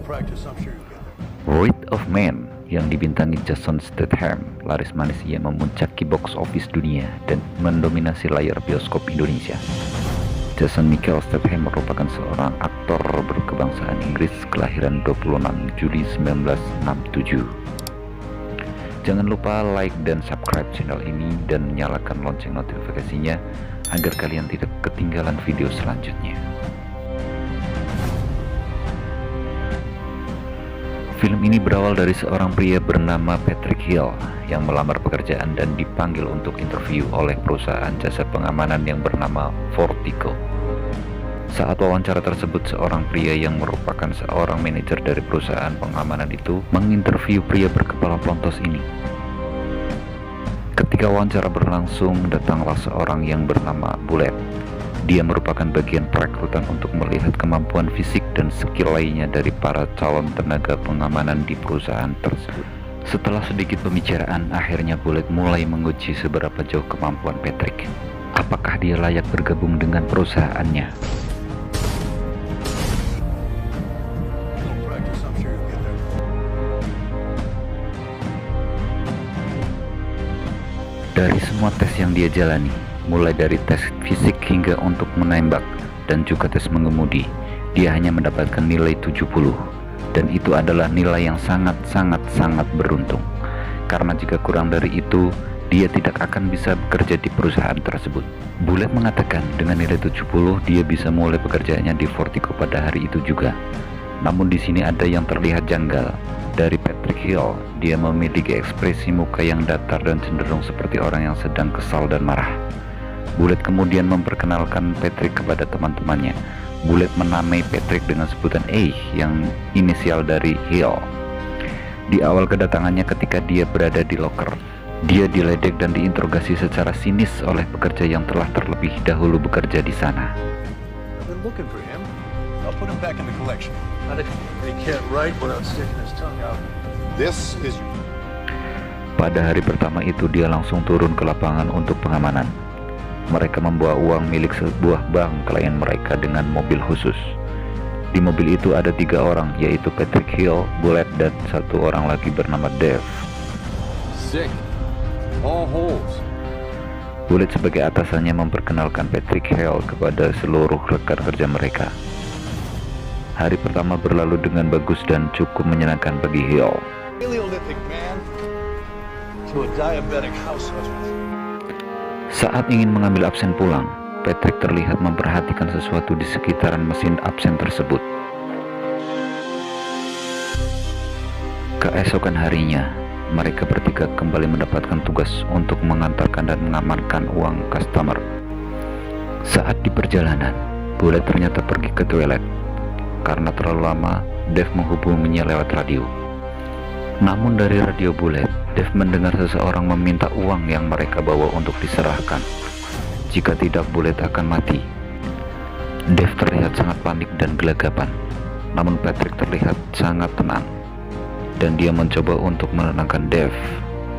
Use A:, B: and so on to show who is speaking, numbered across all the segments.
A: Wraith of Man yang dibintangi Jason Statham laris manis ia memuncaki box office dunia dan mendominasi layar bioskop Indonesia. Jason Michael Statham merupakan seorang aktor berkebangsaan Inggris kelahiran 26 Juli 1967. Jangan lupa like dan subscribe channel ini dan nyalakan lonceng notifikasinya agar kalian tidak ketinggalan video selanjutnya. Film ini berawal dari seorang pria bernama Patrick Hill yang melamar pekerjaan dan dipanggil untuk interview oleh perusahaan jasa pengamanan yang bernama Fortico. Saat wawancara tersebut, seorang pria yang merupakan seorang manajer dari perusahaan pengamanan itu menginterview pria berkepala pelontos ini. Ketika wawancara berlangsung, datanglah seorang yang bernama Bullet. Dia merupakan bagian perekrutan untuk melihat kemampuan fisik dan skill lainnya dari para calon tenaga pengamanan di perusahaan tersebut. Setelah sedikit pembicaraan, akhirnya Bullet mulai menguji seberapa jauh kemampuan Patrick. Apakah dia layak bergabung dengan perusahaannya? Dari semua tes yang dia jalani, mulai dari tes fisik hingga untuk menembak dan juga tes mengemudi, dia hanya mendapatkan nilai 70, dan itu adalah nilai yang sangat beruntung, karena jika kurang dari itu dia tidak akan bisa bekerja di perusahaan tersebut. Bullet mengatakan dengan nilai 70 dia bisa mulai pekerjaannya di Fortico pada hari itu juga. Namun di sini ada yang terlihat janggal. Dari Patrick Hill, dia memiliki ekspresi muka yang datar dan cenderung seperti orang yang sedang kesal dan marah. Bullet kemudian memperkenalkan Patrick kepada teman-temannya. Bullet menamai Patrick dengan sebutan A yang inisial dari Hill. Di awal kedatangannya ketika dia berada di locker, dia diledek dan diinterogasi secara sinis oleh pekerja yang telah terlebih dahulu bekerja di sana. Pada hari pertama itu dia langsung turun ke lapangan untuk pengamanan. Mereka membawa uang milik sebuah bank klien mereka dengan mobil khusus. Di mobil itu ada 3 orang, yaitu Patrick Hill, Bullet, dan 1 orang lagi bernama Dave. Bullet sebagai atasannya memperkenalkan Patrick Hill kepada seluruh rekan kerja mereka. Hari pertama berlalu dengan bagus dan cukup menyenangkan bagi Hill. Saat ingin mengambil absen pulang, Patrick terlihat memperhatikan sesuatu di sekitaran mesin absen tersebut. Keesokan harinya, mereka bertiga kembali mendapatkan tugas untuk mengantarkan dan mengamankan uang customer. Saat di perjalanan, Bullet ternyata pergi ke toilet. Karena terlalu lama, Dave menghubunginya lewat radio. Namun dari radio Bullet, Dave mendengar seseorang meminta uang yang mereka bawa untuk diserahkan. Jika tidak, Bullet akan mati. Dave terlihat sangat panik dan gelagapan. Namun Patrick terlihat sangat tenang, dan dia mencoba untuk menenangkan Dave.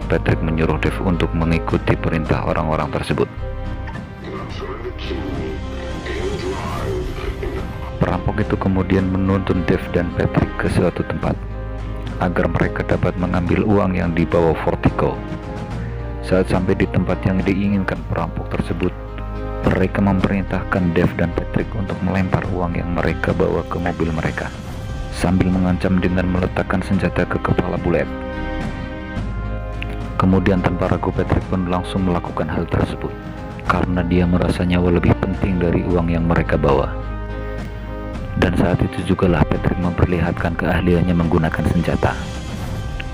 A: Patrick menyuruh Dave untuk mengikuti perintah orang-orang tersebut. Perampok itu kemudian menuntun Dave dan Patrick ke suatu tempat agar mereka dapat mengambil uang yang dibawa Fortico. Saat sampai di tempat yang diinginkan perampok tersebut, mereka memerintahkan Dave dan Patrick untuk melempar uang yang mereka bawa ke mobil mereka, sambil mengancam dengan meletakkan senjata ke kepala Bullet. Kemudian tanpa ragu Patrick pun langsung melakukan hal tersebut, karena dia merasa nyawa lebih penting dari uang yang mereka bawa. Dan saat itu jugalah Patrick memperlihatkan keahliannya menggunakan senjata.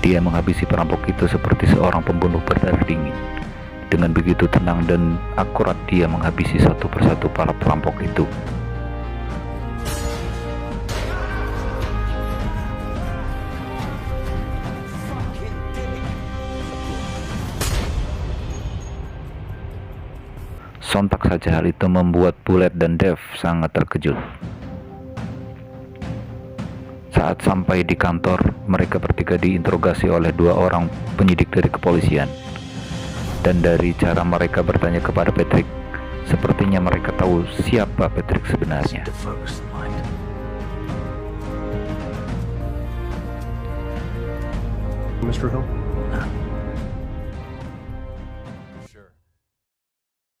A: Dia menghabisi perampok itu seperti seorang pembunuh berdarah dingin. Dengan begitu tenang dan akurat dia menghabisi satu persatu para perampok itu. Sontak saja hal itu membuat Bullet dan Dave sangat terkejut. Saat sampai di kantor, mereka bertiga diinterogasi oleh 2 orang penyidik dari kepolisian. Dan dari cara mereka bertanya kepada Patrick, sepertinya mereka tahu siapa Patrick sebenarnya.
B: Mr. Hill?